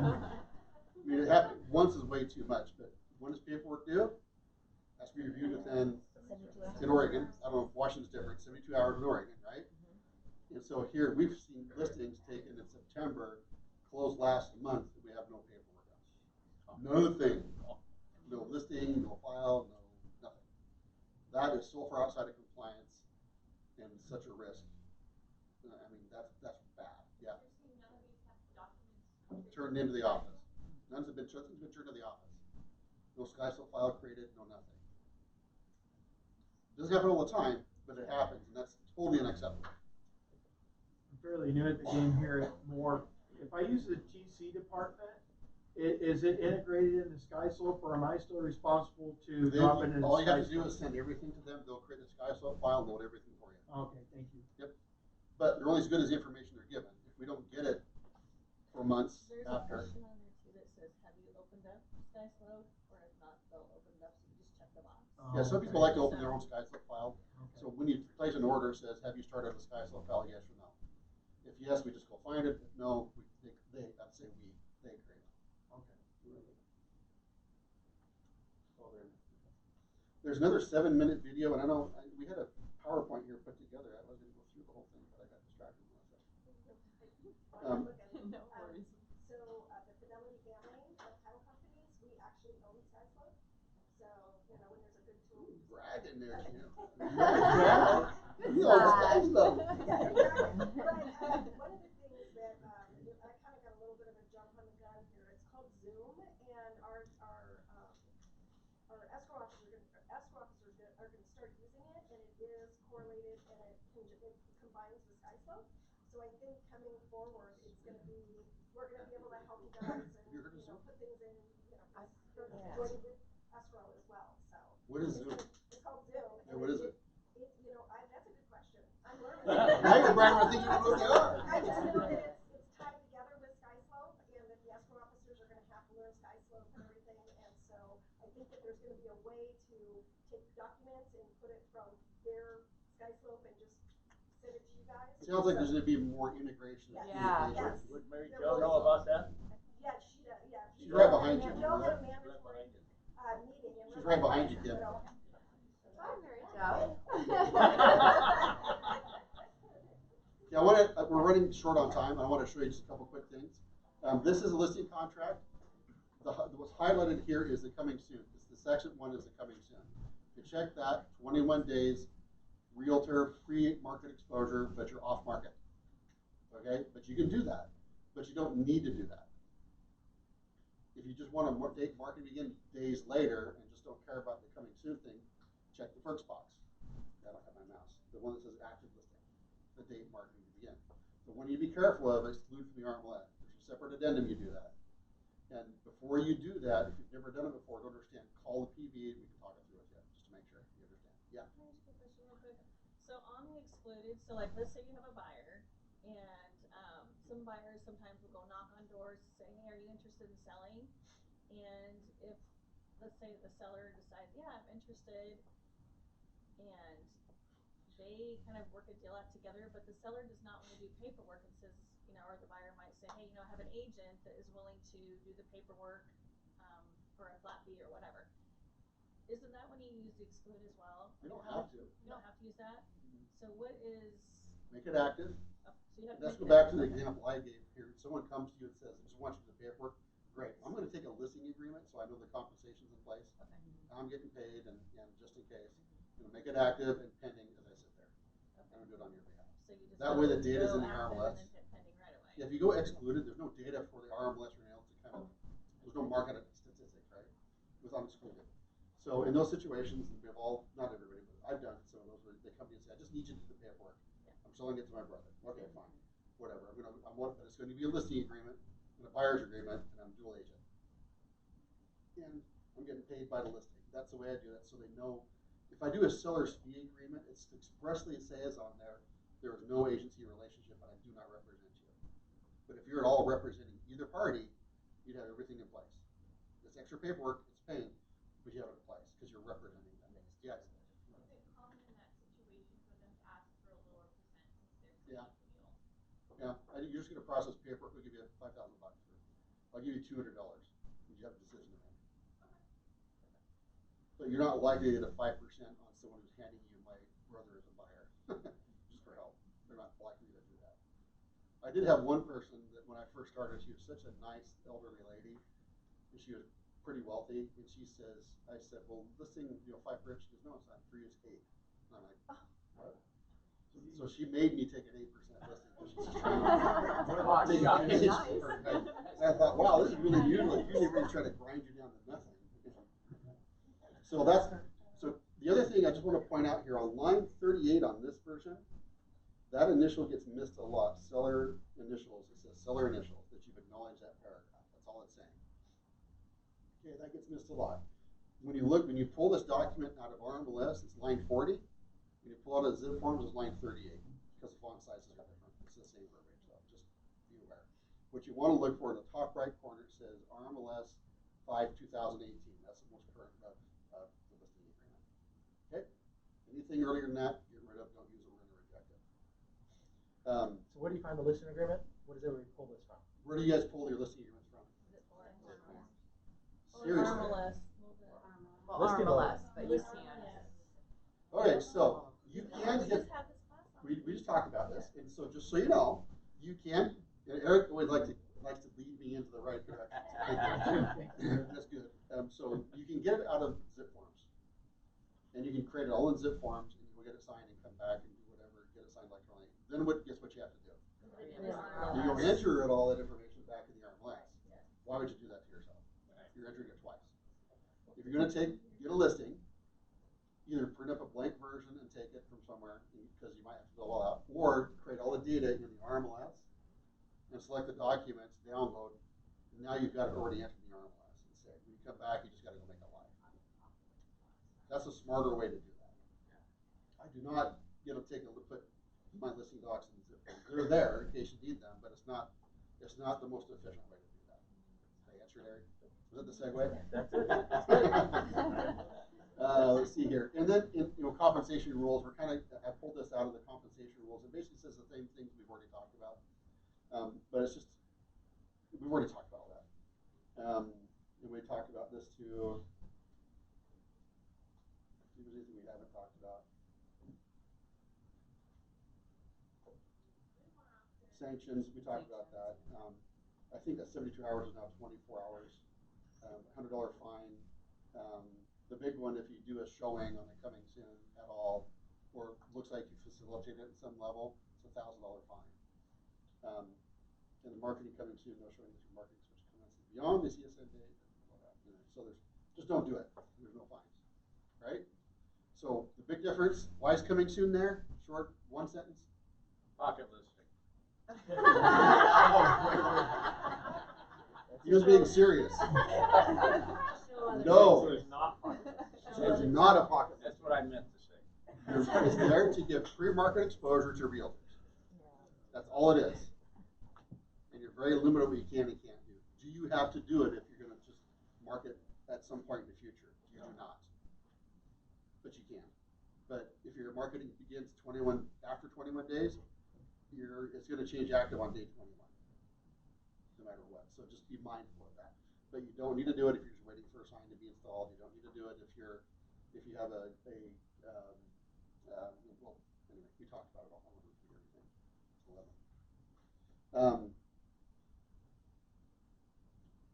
I mean, it happened, once is way too much, but when is paperwork due? Has to be reviewed within, 72 hours. in Oregon, I don't know if Washington's different, 72 hours in Oregon, right? And so here, we've seen listings taken in September, closed last month, that we have no paperwork on. Nothing, no listing, no file, no, nothing. That is so far outside of compliance and such a risk. I mean, that's bad, yeah. You're saying none of these have documents? Turned into the office. Nothing's been turned to the office. No Sky Slope file created, no nothing. Doesn't happen all the time, but it happens, and that's totally unacceptable. I'm fairly new at the game here at Moore. If I use the GC department, is it integrated into Sky Slope, or am I still responsible to drop it in All you have Sky to do is Slope? send everything to them, they'll create the Sky Slope file, load everything for you. Okay, thank you. But they're only as good as the information they're given. If we don't get it for months There's a after, question on there too that says, have you opened up Sky Slope? Or if not, they'll open it up, so you just check the box. yeah, some people like to open their own Sky Slope file. Okay. So when you place an order, it says, have you started the Sky Slope file, yes or no? If yes, we just go find it. If no, I'd say they agree. Okay. Oh, there's another 7-minute video, and I know, we had a PowerPoint here put together. I was gonna go through the whole thing, but I got distracted. No worries. So, the Fidelity family of title companies, we actually own Sky Slope. So, you know, when there's a good tool. Bragging there, Jim. Yeah. We own Sky Slope. Yeah, exactly. But, one of the things that, I kind of got a little bit of a jump on the gun here, it's called Zoom, and our escrow officers are gonna start using it, and it is correlated, and it combines with Sky Slope. So I think coming forward, it's gonna be, we're gonna be able to help you guys and, You heard of you know, Zoom? put things in, you know, I've for heard of joining with escrow as well, so. What is Zoom? It's called Zoom. Yeah, what is it? You know, that's a good question. I'm learning. Now you're bragging, I think you know who they are. I just know that it's tied together with Sky Slope, and that the escrow officers are gonna have to learn Sky Slope and everything, and so I think that there's gonna be a way to take documents and put it from their SkySlope and just send it to you guys. Sounds like there's gonna be more integration and Yeah. communication. Yes. Would Mary There Jo was- know about that? Yeah, she does, yeah. She's right behind you, And you y'all know had a that? Right mandatory, behind you. meeting. And She's we're right like, behind you, "Yes, Kim." so." Hi, Mary Jo. Yeah, we're running short on time. I wanna show you just a couple quick things. This is a listing contract. What's highlighted here is the coming soon. It's the section one is the coming soon. You check that, 21 days, realtor, free market exposure, but you're off market. Okay, but you can do that, but you don't need to do that. If you just want to date marketing begin days later and just don't care about the coming soon thing, check the first box. I don't have my mouse. The one that says active listing, the date marketing to begin. The one you be careful of, exclude from the RMLS. There's a separate addendum, you do that. And before you do that, if you've never done it before, don't understand, call the PB and we can talk it through with you, just to make sure you understand. Yeah. Can I ask you a question real quick? So on the excluded, so like let's say you have a buyer and some buyers sometimes will go knock on doors saying, hey, are you interested in selling? And if, let's say the seller decides, yeah, I'm interested, and they kind of work a deal out together, but the seller does not want to do paperwork and says, you know, or the buyer might say, hey, you know, I have an agent that is willing to do the paperwork for a flat fee or whatever. Isn't that when you use the exclude as well? You don't have to. You don't have to use that? So what is, Make it active. oh, so you have to Let's make go it back to the active. example I gave here. Someone comes to you and says, I just want you to do the paperwork. Great. I'm gonna take a listing agreement so I know the compensation's in place. Okay. I'm getting paid and just in case, I'm gonna make it active and pending as I sit there. I'm gonna do it on your behalf. So you just That want way it the to data's go in the active RMLS. and then hit pending right away. If you go excluded, there's no data for the RMLS or anything else to kind of, there's no market statistics, right? With excluded. So in those situations, and we've all, not everybody, but I've done some of those where they come to you and say, I just need you to do the paperwork. I'm selling it to my brother. Okay, fine, whatever. But it's gonna be a listing agreement and a buyer's agreement, and I'm dual agent. And I'm getting paid by the listing. That's the way I do that, so they know. If I do a seller's fee agreement, it's expressly says on there, there is no agency relationship, and I do not represent you. But if you're at all representing either party, you'd have everything in place. This extra paperwork, it's pain, but you have it in place, because you're representing them. Yes. Is it common in that situation for them to ask for a lower percent since they're Yeah. closing the deal? Yeah, you're just gonna process paperwork, we'll give you $5,000 for it. I'll give you $200, you have a decision to make. But you're not likely to get a 5% on someone who's handing you my brother as a buyer, just for help. They're not likely to do that. I did have one person that when I first started, she was such a nice elderly lady, and she was pretty wealthy, and she says, I said, well, this thing, 5 bricks, she goes, no, it's not free, it's 8. And I'm like, what? So she made me take an 8% listing, because she's just trying to take advantage of her. And I thought, wow, this is really usually really trying to grind you down to nothing. So the other thing I just want to point out here on line 38 on this version, that initial gets missed a lot. Seller initials, it says seller initials, that you've acknowledged that paragraph. That's all it's saying. Okay, that gets missed a lot. When you pull this document out of RMLS, it's line 40. When you pull out of zip forms, it's line 38, because the font sizes are different. It's the same verbiage, so just be aware. What you want to look for in the top right corner, it says RMLS 5/2018. That's the most current of the listing agreement. Okay? Anything earlier than that, get rid of, don't use it, we're going to reject it. So where do you find the listing agreement? What is it where you pull this from? Where do you guys pull your listing agreements from? Seriously? RMLS. Well, Listing RMLS, but you Listing, can. yes. Okay, so you We can get, just had this class on. we just talked about this, and so just so you know, you can, and Eric always likes to lead me into the right direction. That's good. So you can get it out of zip forms, and you can create it all in zip forms, and you'll get it signed and come back and do whatever, get it signed electronically. Then guess what you have to do? You go enter it all that information back in the RMLS. Why would you do that to yourself? You're entering it twice. If you're gonna get a listing, either print up a blank version and take it from somewhere, because you might have to go all out, or create all the data in the RMLS and select the documents, download, and now you've got it already entered in the RMLS. And say, when you come back, you just gotta go make it live. That's a smarter way to do that. I do not, take a look, put my listing docs in the zip form. They're there in case you need them, but it's not the most efficient way to do that. Did I answer it, Eric? Was that the segue? That's it. That's good. Let's see here, and then, compensation rules, I pulled this out of the compensation rules, it basically says the same things we've already talked about. But it's just, we've already talked about all that. And we talked about this too. See if there's anything we haven't talked about. Sanctions, we talked about that. I think that 72 hours is now 24 hours. $100 fine. The big one, if you do a showing on the coming soon at all, or looks like you facilitated it at some level, it's $1,000 fine. And the marketing coming soon, no showing that your marketing switch commences beyond the CSN date. So just don't do it. There's no fines, right? So the big difference, why is coming soon there? Short, one sentence. Pocket listing. He was being serious. No, It's not pocket. it's not a pocket. That's what I meant to say. It's there to give pre-market exposure to realtors. That's all it is. And you're very limited what you can and can't do. Do you have to do it if you're going to just market at some point in the future? You do not. But you can. But if your marketing begins after 21 days, it's going to change active on day 21, no matter what. So just be mindful of that. But you don't need to do it if you're just waiting for a sign to be installed. You don't need to do it if you have well, anyway, we talked about it all. I won't repeat everything.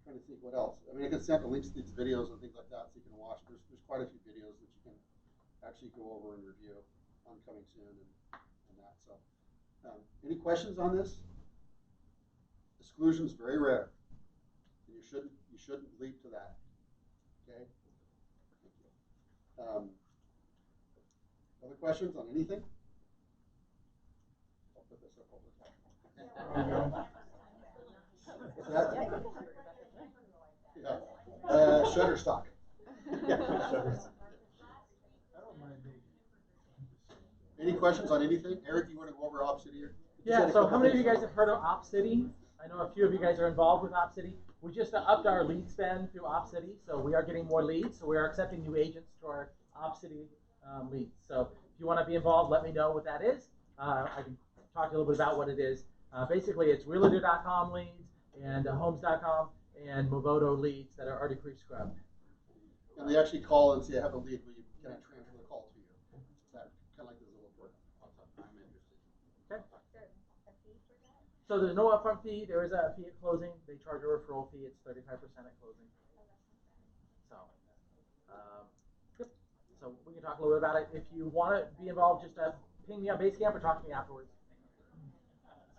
Trying to think what else. I mean, I can send the links to these videos and things like that so you can watch. There's quite a few videos that you can actually go over and review on coming soon and that. So, any questions on this? Exclusion is very rare. And you shouldn't leap to that. Okay. Thank you. Other questions on anything? I'll put this up over the top. Yeah. Shutterstock. Any questions on anything? Eric, you want to go over OpCity? Yeah, so how many of you guys have heard of OpCity? I know a few of you guys are involved with OpCity. We just upped our lead spend through OpCity, so we are getting more leads. So we are accepting new agents to our OpCity leads. So if you want to be involved, let me know what that is. I can talk to you a little bit about what it is. Basically, it's realtor.com leads and homes.com and Movoto leads that are already pre-scrubbed. And they actually call and say, I have a lead, can I transfer the call to you? That kind of like this little report. I'm interested. Okay. So there's no upfront fee. There is a fee at closing. They charge a referral fee. It's 35% at closing. So, so we can talk a little bit about it. If you want to be involved, just ping me on Basecamp or talk to me afterwards.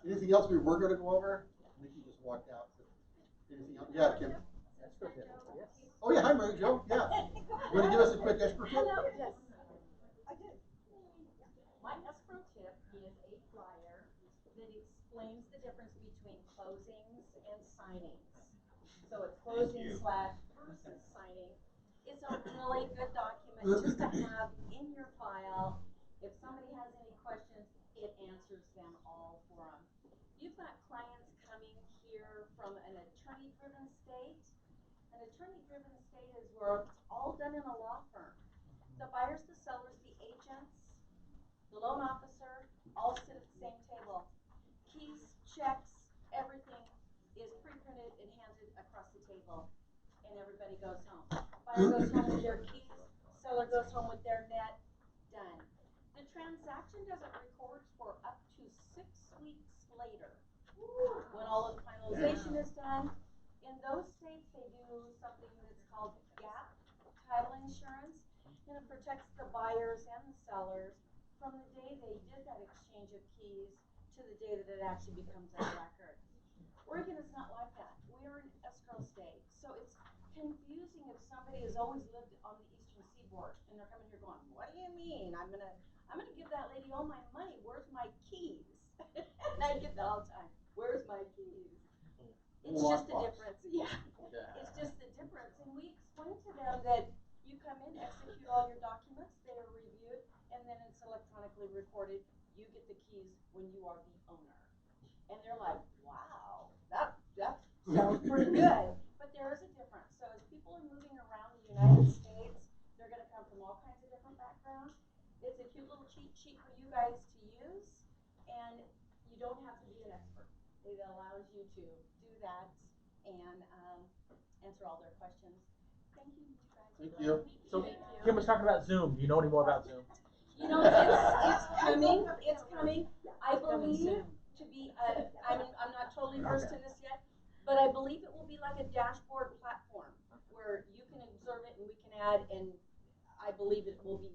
Anything else we were going to go over? Nikki just walked out. Anything else? Yeah, Kim. Yes. Oh yeah, hi Mary Jo. Yeah. You want to give us a quick escrow tip? Hello, yes. I did. My escrow tip is a flyer that explains the difference between closings and signings. So a closing / versus signing is a really good document just to have in your file. If somebody has any questions, it answers them all for them. You've got clients coming here from an attorney-driven state. An attorney-driven state is where it's all done in a law firm. The buyers, the sellers, the agents, the loan officer, all sit at the same table. Keys, checks, everything is pre-printed and handed across the table, and everybody goes home. Buyer goes home with their keys, seller goes home with their net, done. The transaction doesn't record for up to 6 weeks later. When all of the finalization is done, in those states they do something that's called gap title insurance, and it protects the buyers and the sellers from the day they did that exchange of keys to the day that it actually becomes a record. Oregon is not like that. We're an escrow state, so it's confusing if somebody has always lived on the eastern seaboard and they're coming here going, what do you mean? I'm gonna give that lady all my money. Where's my keys? And I get that all the time. Where's my keys? It's just the difference. Yeah. It's just the difference. And we explain to them that you come in, execute all your documents, they are reviewed, and then it's electronically recorded. You get the keys when you are the owner. And they're like, wow, that sounds pretty good. But there is a difference. So as people are moving around the United States, they're going to come from It's a cute little cheat sheet for you guys to use, and you don't have to be an expert. It allows you to do that and, answer all their questions. Thank you, you guys. Thank you. So Thank you. Kim was talking about Zoom. Do you know any more about Zoom? You know, it's coming, it's coming. I believe to be, I'm not totally versed in this yet, but I believe it will be like a dashboard platform where you can observe it and we can add, and I believe it will be,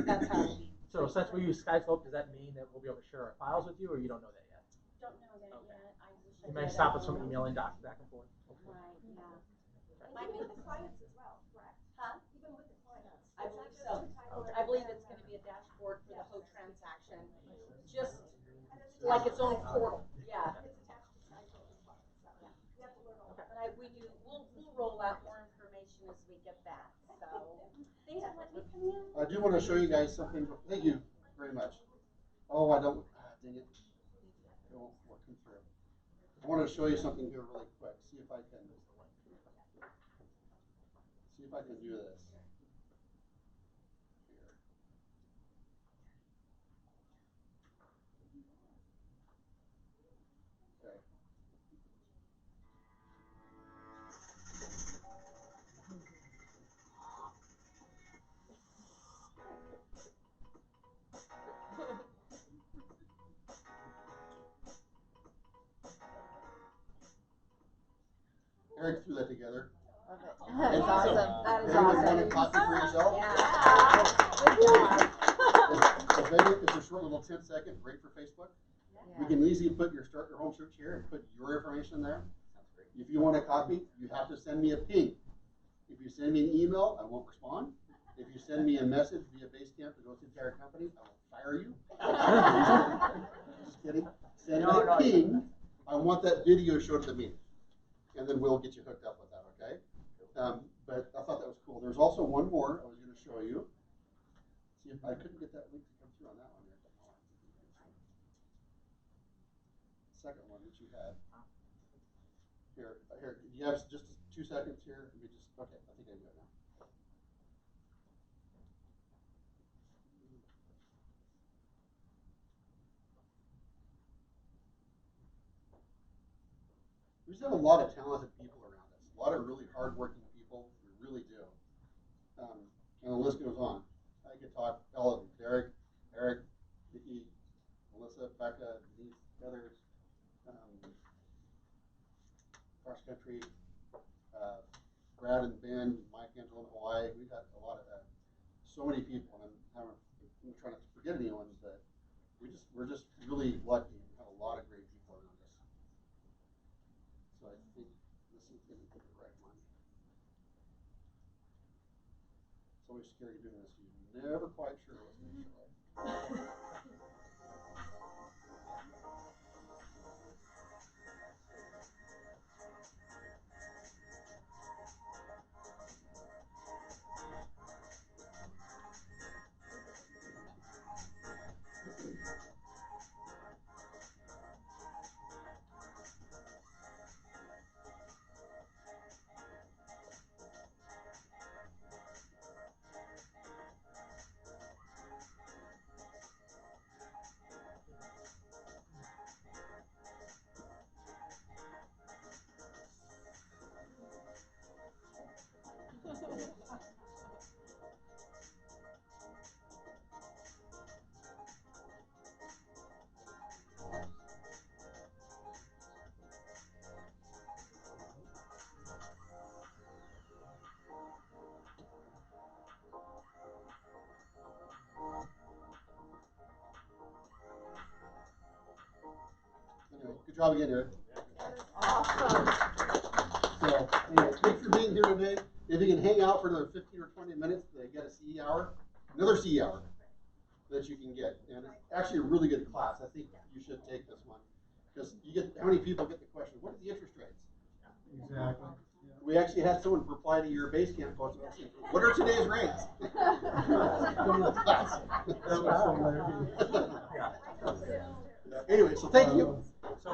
that's how it will be. So since we use Skyslope, does that mean that we'll be able to share our files with you, or you don't know that yet? Don't know that yet. I wish I You may did. stop us from emailing docs back and forth. Right, yeah. Might be with the clients as well, correct? Huh? Even with the clients. I It's not believe just so. the title I believe and, it's gonna be a dashboard for the whole transaction, just and it's like attached its own to portal, yeah. It's attached to Skype as well, so you have to learn all But that. we'll roll out more information as we get that, so. Thanks for letting me come in. I do want to show you guys something. Thank you very much. Oh, I don't, dang it. It won't working through. I want to show you something here really quick. See if I can do this. Here. Okay. Eric threw that together. Love it. That is awesome. That is Anyone want a awesome. copy for yourself? Yeah. Good job. It's a short little 10-second break for Facebook. We Yeah. can easily put your start your home search here and put your information there. Sounds great. If you want a copy, you have to send me a ping. If you send me an email, I won't respond. If you send me a message via Basecamp that goes to the entire company, I will fire you. Just kidding. Send me a ping. I want that video shown to the meeting. And then we'll get you hooked up with that, okay? But I thought that was cool. There's also one more I was going to show you. See if I couldn't get that link to come through on that one here. Second one that you had. Here, do you have just 2 seconds here? Let me just, okay, I think I do it now. We just have a lot of talented people around us, a lot of really hardworking people. We really do. And the list goes on. I could talk all of them: Derek, Eric, Vicki, Melissa, Becca, Denise, Heather, Cross Country, Brad and Ben, Mike, Angela in Hawaii. We got a lot of so many people, and I'm trying not to forget anyone, but we're just really lucky. We have a lot of great people around us. So I think this is going to be the right one. It's always scary doing this. You're never quite sure what's going to show up. Anyway, good job again, Eric. Awesome. So, anyway, thanks for being here today. If you can hang out for another 15 or 20 minutes, they get a CE hour, another CE hour that you can get. And it's actually a really good class. I think you should take this one. Because you get, how many people get the question, what are the interest rates? Exactly. We actually had someone reply to your Basecamp post, what are today's rates? Come to the class. Anyway, so thank you. So